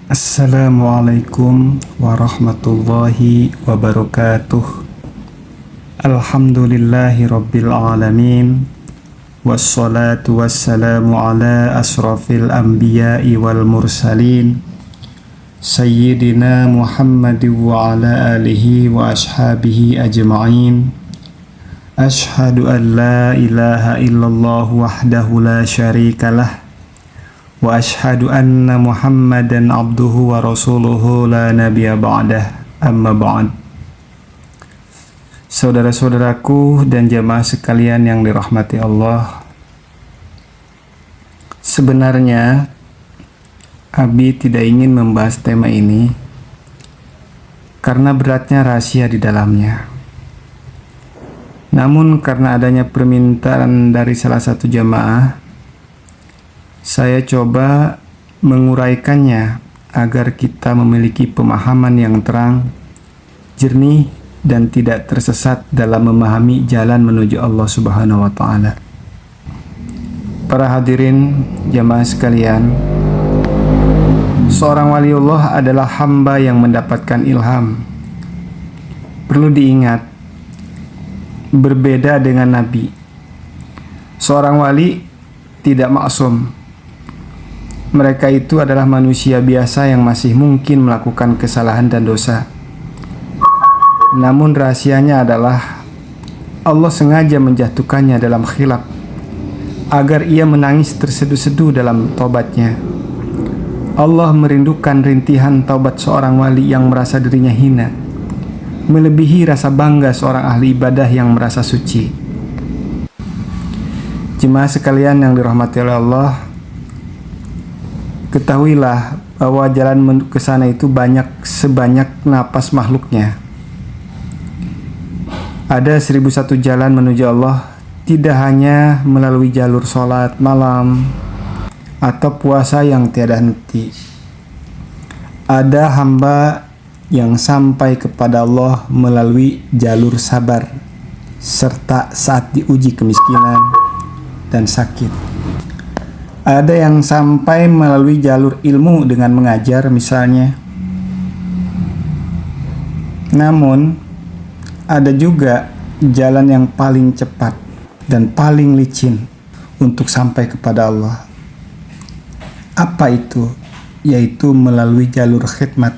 Assalamualaikum warahmatullahi wabarakatuh. Alhamdulillahi rabbil alamin. Wassalatu wassalamu ala asrafil anbiya'i wal mursalin Sayyidina Muhammadin wa ala alihi wa ashabihi ajma'in. Ashhadu an la ilaha illallah wahdahu la syarikalah wa ashhadu anna Muhammadan abduhu wa rasuluhu la nabiyya ba'dah, amma ba'd. Saudara-saudaraku dan jamaah sekalian yang dirahmati Allah, sebenarnya Abi tidak ingin membahas tema ini karena beratnya rahasia di dalamnya. Namun karena adanya permintaan dari salah satu jamaah, saya coba menguraikannya agar kita memiliki pemahaman yang terang, jernih, dan tidak tersesat dalam memahami jalan menuju Allah Subhanahu wa Ta'ala. Para hadirin jamaah sekalian, seorang waliullah adalah hamba yang mendapatkan ilham. Perlu diingat, berbeda dengan Nabi. Seorang wali tidak maksum. Mereka itu adalah manusia biasa yang masih mungkin melakukan kesalahan dan dosa. Namun rahasianya adalah Allah sengaja menjatuhkannya dalam khilaf agar ia menangis terseduh-seduh dalam taubatnya. Allah merindukan rintihan taubat seorang wali yang merasa dirinya hina, melebihi rasa bangga seorang ahli ibadah yang merasa suci. Jemaah sekalian yang dirahmati oleh Allah, ketahuilah bahwa jalan ke sana itu sebanyak napas makhluknya. Ada 1001 jalan menuju Allah, tidak hanya melalui jalur sholat malam atau puasa yang tiada henti. Ada hamba yang sampai kepada Allah melalui jalur sabar, serta saat diuji kemiskinan dan sakit. Ada yang sampai melalui jalur ilmu dengan mengajar misalnya. Namun, ada juga jalan yang paling cepat dan paling licin untuk sampai kepada Allah. Apa itu? Yaitu melalui jalur khidmat.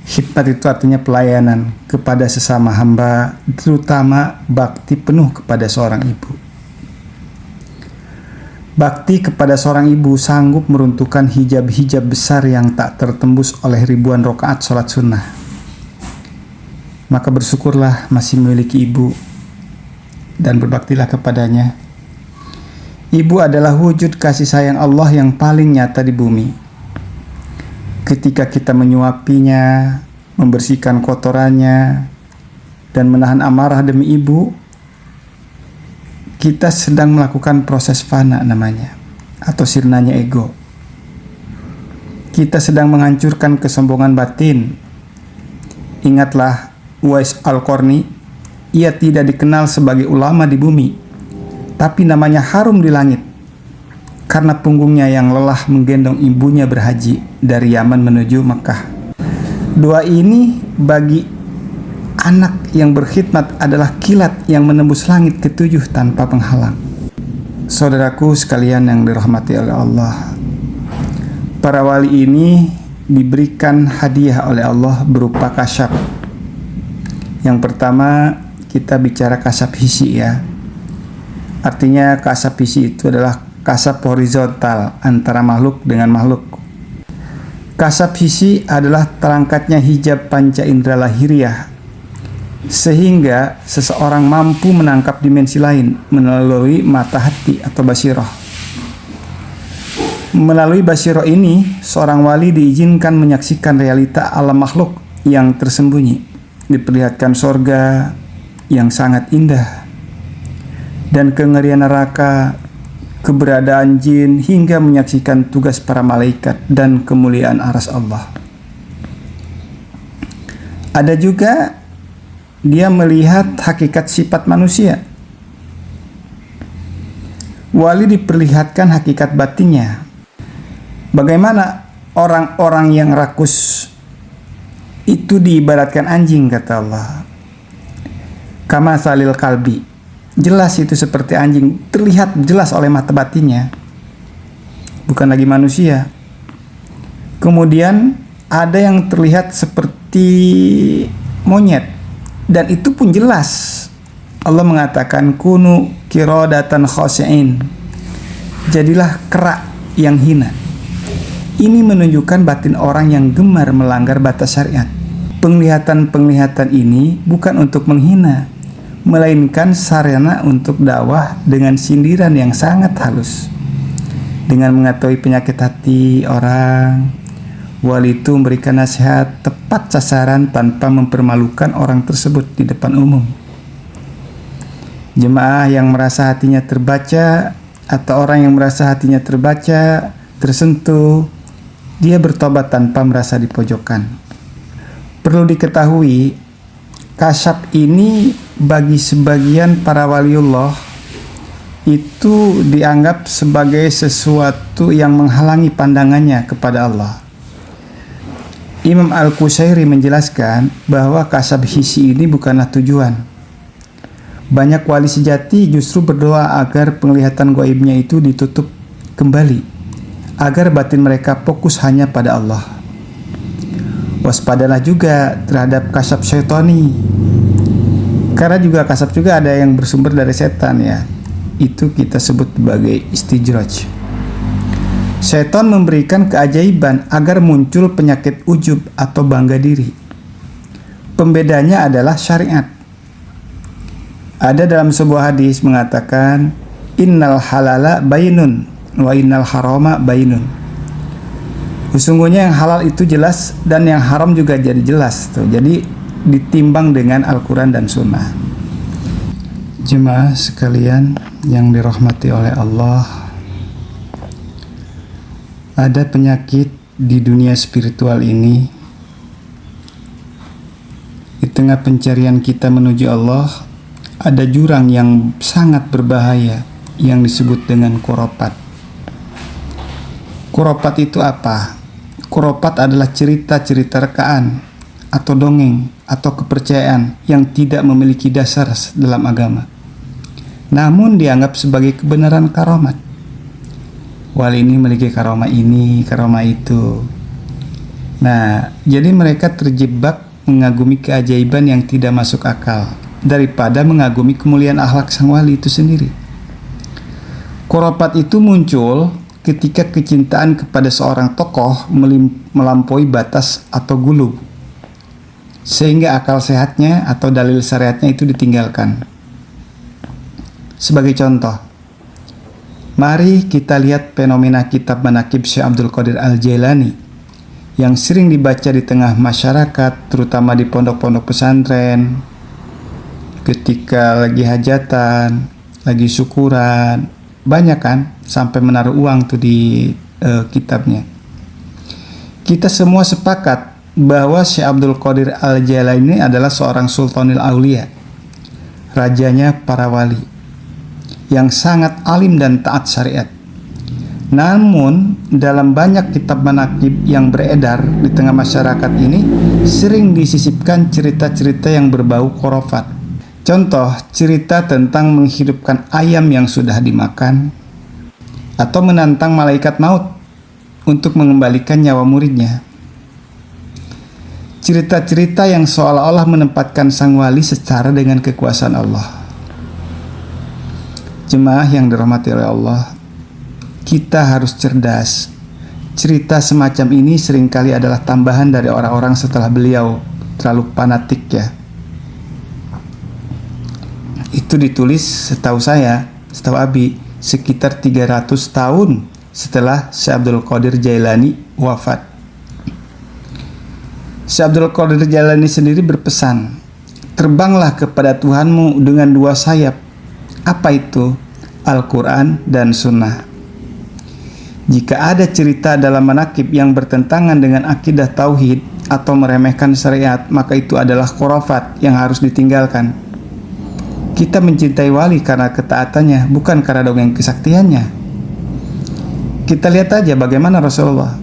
Khidmat itu artinya pelayanan kepada sesama hamba, terutama bakti penuh kepada seorang ibu. Bakti kepada seorang ibu sanggup meruntuhkan hijab-hijab besar yang tak tertembus oleh ribuan rakaat sholat sunnah. Maka bersyukurlah masih memiliki ibu dan berbaktilah kepadanya. Ibu adalah wujud kasih sayang Allah yang paling nyata di bumi. Ketika kita menyuapinya, membersihkan kotorannya, dan menahan amarah demi ibu, kita sedang melakukan proses fana namanya, atau sirnanya ego. Kita sedang menghancurkan kesombongan batin. Ingatlah Uwais Al-Qarni, ia tidak dikenal sebagai ulama di bumi, tapi namanya harum di langit karena punggungnya yang lelah menggendong ibunya berhaji dari Yaman menuju Mekah. Doa ini bagi anak yang berkhidmat adalah kilat yang menembus langit ketujuh tanpa penghalang. Saudaraku sekalian yang dirahmati oleh Allah, para wali ini diberikan hadiah oleh Allah berupa kasyaf. Yang pertama, kita bicara kasab hisi ya. Artinya kasab hisi itu adalah kasab horizontal antara makhluk dengan makhluk. Kasab hisi adalah terangkatnya hijab panca indera lahiriah, sehingga seseorang mampu menangkap dimensi lain melalui mata hati atau basirah. Melalui basirah ini, seorang wali diizinkan menyaksikan realita alam makhluk yang tersembunyi, diperlihatkan sorga yang sangat indah dan kengerian neraka, keberadaan jin, hingga menyaksikan tugas para malaikat dan kemuliaan aras Allah. Ada juga dia melihat hakikat sifat manusia. Wali diperlihatkan hakikat batinnya. Bagaimana orang-orang yang rakus itu diibaratkan anjing, kata Allah. Kama salil kalbi, jelas itu seperti anjing, terlihat jelas oleh mata batinnya, bukan lagi manusia. Kemudian ada yang terlihat seperti monyet, dan itu pun jelas. Allah mengatakan kunu kirodatan khasi'in, jadilah kera yang hina. Ini menunjukkan batin orang yang gemar melanggar batas syariat. Penglihatan-penglihatan ini bukan untuk menghina, melainkan sarana untuk dakwah dengan sindiran yang sangat halus. Dengan mengetahui penyakit hati orang, wali itu memberikan nasihat tepat sasaran tanpa mempermalukan orang tersebut di depan umum. Jemaah yang merasa hatinya terbaca atau orang yang merasa hatinya terbaca, tersentuh, dia bertobat tanpa merasa dipojokkan. Perlu diketahui, kasyaf ini bagi sebagian para waliullah itu dianggap sebagai sesuatu yang menghalangi pandangannya kepada Allah. Imam Al-Qushairi menjelaskan bahwa kasyaf hissi ini bukanlah tujuan. Banyak wali sejati justru berdoa agar penglihatan gaibnya itu ditutup kembali, agar batin mereka fokus hanya pada Allah. Waspadalah juga terhadap kasyaf syaitani, karena juga kasyaf juga ada yang bersumber dari setan ya. Itu kita sebut sebagai istidraj. Setan memberikan keajaiban agar muncul penyakit ujub atau bangga diri. Pembedanya adalah syariat. Ada dalam sebuah hadis mengatakan innal halala bainun wa innal harama bainun. Sesungguhnya yang halal itu jelas dan yang haram juga jadi jelas tuh. Jadi ditimbang dengan Al-Quran dan Sunnah. Jemaah sekalian yang dirahmati oleh Allah, ada penyakit di dunia spiritual ini. Di tengah pencarian kita menuju Allah, ada jurang yang sangat berbahaya yang disebut dengan khurafat. Khurafat itu apa? Khurafat adalah cerita-cerita rekaan atau dongeng atau kepercayaan yang tidak memiliki dasar dalam agama, namun dianggap sebagai kebenaran karamat. Wali ini memiliki karamah ini, karamah itu. Nah, jadi mereka terjebak mengagumi keajaiban yang tidak masuk akal daripada mengagumi kemuliaan akhlak sang wali itu sendiri. Khurafat itu muncul ketika kecintaan kepada seorang tokoh melampaui batas atau gulu, sehingga akal sehatnya atau dalil syariatnya itu ditinggalkan. Sebagai contoh, mari kita lihat fenomena kitab manaqib Syekh Abdul Qadir Al-Jailani yang sering dibaca di tengah masyarakat, terutama di pondok-pondok pesantren, ketika lagi hajatan, lagi syukuran, banyak kan, sampai menaruh uang tuh di kitabnya. Kita semua sepakat bahwa Syekh Abdul Qadir Al-Jailani adalah seorang sultanil aulia, rajanya para wali, yang sangat alim dan taat syariat. Namun dalam banyak kitab manaqib yang beredar di tengah masyarakat ini sering disisipkan cerita-cerita yang berbau khurafat. Contoh, cerita tentang menghidupkan ayam yang sudah dimakan, atau menantang malaikat maut untuk mengembalikan nyawa muridnya. Cerita-cerita yang seolah-olah menempatkan sang wali secara dengan kekuasaan Allah. Jemaah yang dirahmati oleh Allah, kita harus cerdas. Cerita semacam ini seringkali adalah tambahan dari orang-orang setelah beliau terlalu fanatik ya. Itu ditulis setahu saya, setahu Abi, sekitar 300 tahun setelah Syekh Abdul Qadir Jailani wafat. Syekh Abdul Qadir Jailani sendiri berpesan, terbanglah kepada Tuhanmu dengan dua sayap. Apa itu? Al-Quran dan Sunnah. Jika ada cerita dalam manaqib yang bertentangan dengan akidah tauhid atau meremehkan syariat, maka itu adalah khurafat yang harus ditinggalkan. Kita mencintai wali karena ketaatannya, bukan karena dongeng kesaktiannya. Kita lihat aja bagaimana Rasulullah.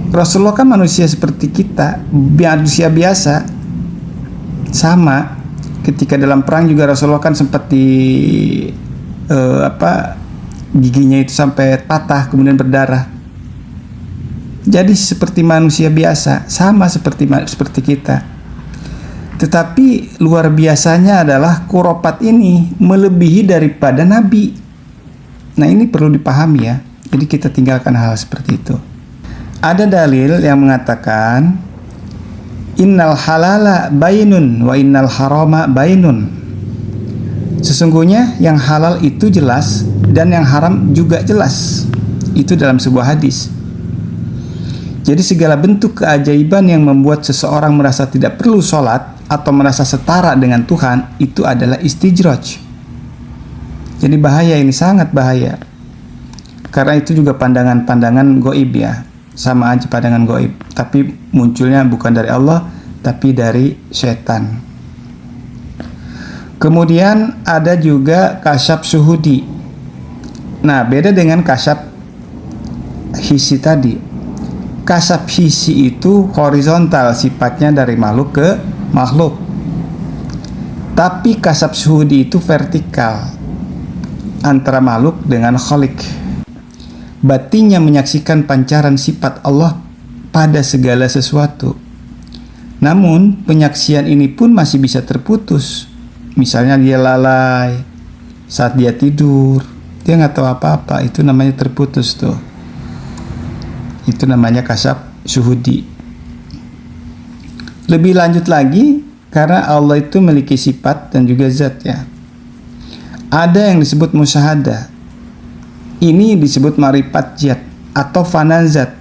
Rasulullah kan manusia seperti kita, manusia biasa, sama. Ketika dalam perang juga Rasulullah kan sempat giginya itu sampai patah kemudian berdarah. Jadi seperti manusia biasa, sama seperti kita. Tetapi luar biasanya adalah kuropat ini melebihi daripada Nabi. Nah, ini perlu dipahami ya. Jadi kita tinggalkan hal seperti itu. Ada dalil yang mengatakan innal halala bainun wa innal harama bainun. Sesungguhnya yang halal itu jelas dan yang haram juga jelas. Itu dalam sebuah hadis. Jadi segala bentuk keajaiban yang membuat seseorang merasa tidak perlu sholat atau merasa setara dengan Tuhan, itu adalah istijraj. Jadi bahaya, ini sangat bahaya. Karena itu juga pandangan-pandangan goib ya. Sama aja pandangan goib, tapi munculnya bukan dari Allah, tapi dari setan. Kemudian ada juga kasyaf syuhudi. Nah, beda dengan kasyaf hisi tadi. Kasyaf hisi itu horizontal sifatnya dari makhluk ke makhluk. Tapi kasyaf syuhudi itu vertikal antara makhluk dengan khalik. Batinnya menyaksikan pancaran sifat Allah pada segala sesuatu. Namun penyaksian ini pun masih bisa terputus. Misalnya dia lalai saat dia tidur, dia nggak tahu apa-apa, itu namanya terputus tuh. Itu namanya kasyaf syuhudi. Lebih lanjut lagi, karena Allah itu memiliki sifat dan juga zat ya. Ada yang disebut musyahadah. Ini disebut marifat zat atau fana zat.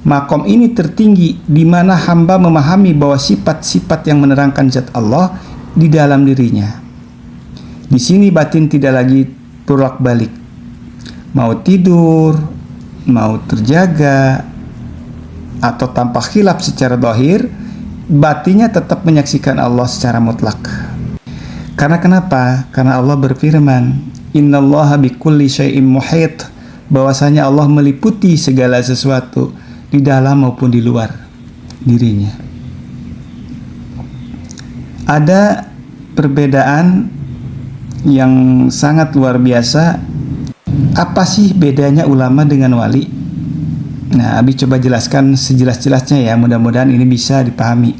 Makom ini tertinggi di mana hamba memahami bahwa sifat-sifat yang menerangkan zat Allah di dalam dirinya. Di sini batin tidak lagi bolak-balik. Mau tidur, mau terjaga, atau tanpa khilaf secara zahir, batinnya tetap menyaksikan Allah secara mutlak. Karena kenapa? Karena Allah berfirman, innallaha bikulli syai'in muhit, bahwasanya Allah meliputi segala sesuatu di dalam maupun di luar dirinya. Ada perbedaan yang sangat luar biasa. Apa sih bedanya ulama dengan wali? Nah, Abi coba jelaskan sejelas-jelasnya ya, mudah-mudahan ini bisa dipahami.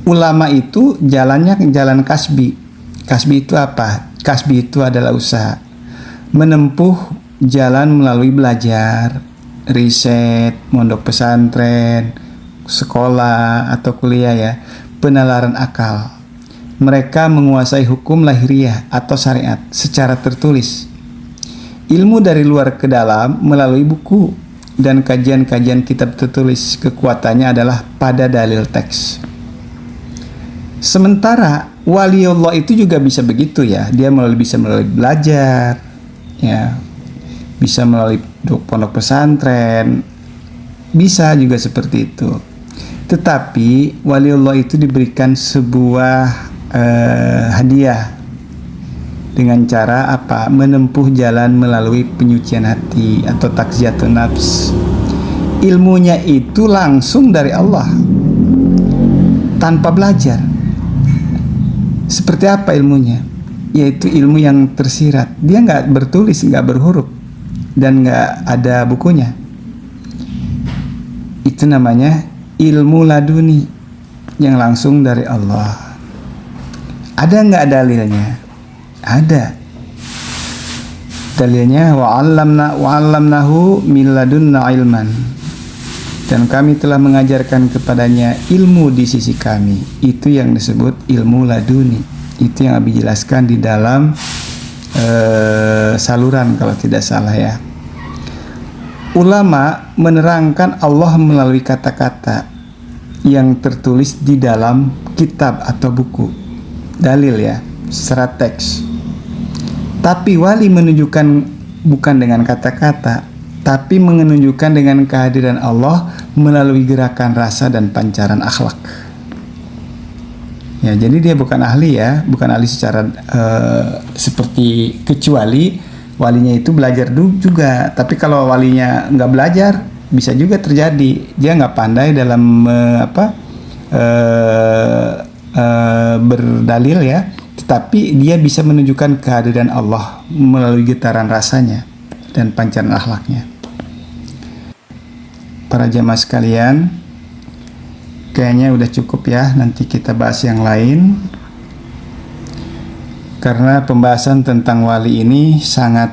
Ulama itu jalannya jalan kasbi. Kasbi itu apa? Kasbi itu adalah usaha. Menempuh jalan melalui belajar, riset, mondok pesantren, sekolah atau kuliah ya, penalaran akal. Mereka menguasai hukum lahiriah atau syariat secara tertulis. Ilmu dari luar ke dalam melalui buku dan kajian-kajian kitab tertulis, kekuatannya adalah pada dalil teks. Sementara waliullah itu juga bisa begitu ya, dia bisa melalui belajar, ya, bisa melalui pondok pesantren, bisa juga seperti itu. Tetapi waliullah itu diberikan sebuah hadiah dengan cara apa? Menempuh jalan melalui penyucian hati atau takziyatun nafs. Ilmunya itu langsung dari Allah tanpa belajar. Seperti apa ilmunya? Yaitu ilmu yang tersirat. Dia nggak bertulis, nggak berhuruf, dan nggak ada bukunya. Itu namanya ilmu laduni yang langsung dari Allah. Ada nggak dalilnya? Ada. Dalilnya wa'allamnahu min ladunna ilman. Dan kami telah mengajarkan kepadanya ilmu di sisi kami. Itu yang disebut ilmu laduni. Itu yang Abi jelaskan di dalam saluran kalau tidak salah ya. Ulama menerangkan Allah melalui kata-kata yang tertulis di dalam kitab atau buku. Dalil ya, secara teks. Tapi wali menunjukkan bukan dengan kata-kata, tapi menunjukkan dengan kehadiran Allah melalui gerakan rasa dan pancaran akhlak. Ya, jadi dia bukan ahli ya, bukan ahli secara seperti, kecuali walinya itu belajar juga. Tapi kalau walinya nggak belajar, bisa juga terjadi dia nggak pandai dalam berdalil ya, tetapi dia bisa menunjukkan kehadiran Allah melalui getaran rasanya dan pancaran akhlaknya. Para jamaah sekalian, kayaknya udah cukup ya, nanti kita bahas yang lain. Karena pembahasan tentang wali ini sangat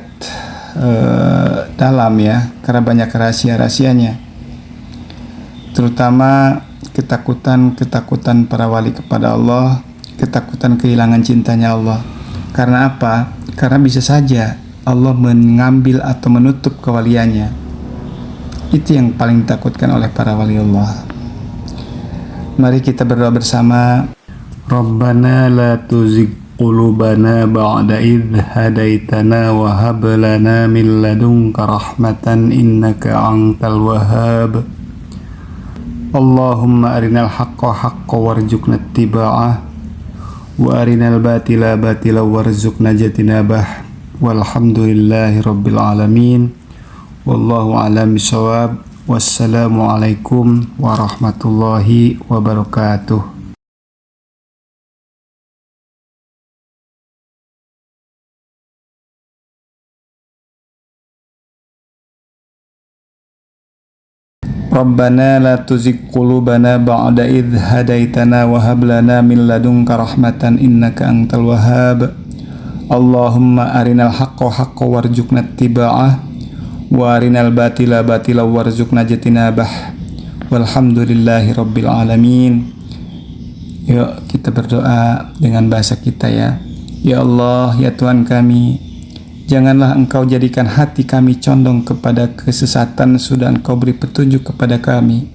dalam ya, karena banyak rahasia-rahasianya. Terutama ketakutan para wali kepada Allah, ketakutan kehilangan cintanya Allah. Karena apa? Karena bisa saja Allah mengambil atau menutup kewaliannya. Itu yang paling ditakutkan oleh para wali Allah. Mari kita berdoa bersama. Rabbana la tuzigh qulubana ba'da idh hadaitana wa hab lana min ladunka rahmatan innaka antal wahhab. Allahumma arinal haqqa haqqan warzuqna ittiba'ah wa arinal batila batila warzuqna jatinabah. Walhamdulillahi rabbil alamin. Wallahu a'lam bishawab. Wassalamualaikum warahmatullahi wabarakatuh. Rabbana la tuzigh qulubana ba'da idh hadaitana wa hab lana min ladunka rahmatan innaka antal wahhab. Allahumma arinal haqqa haqqan warzuqna ittiba'ah wa arinal batila batila warzuqna jatinabah. Walhamdulillahi rabbil alamin. Yuk kita berdoa dengan bahasa kita ya. Ya Allah, ya Tuhan kami, janganlah Engkau jadikan hati kami condong kepada kesesatan, sudah Engkau beri petunjuk kepada kami.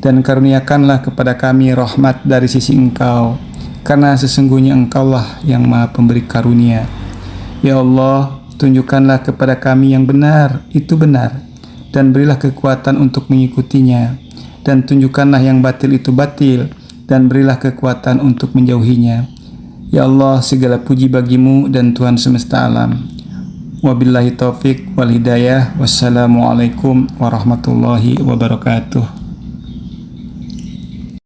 Dan karuniakanlah kepada kami rahmat dari sisi Engkau, karena sesungguhnya Engkaulah yang Maha Pemberi karunia. Ya Allah, tunjukkanlah kepada kami yang benar, itu benar, dan berilah kekuatan untuk mengikutinya. Dan tunjukkanlah yang batil itu batil, dan berilah kekuatan untuk menjauhinya. Ya Allah, segala puji bagimu dan Tuhan semesta alam. Wabillahi taufik wal hidayah. Wassalamualaikum warahmatullahi wabarakatuh.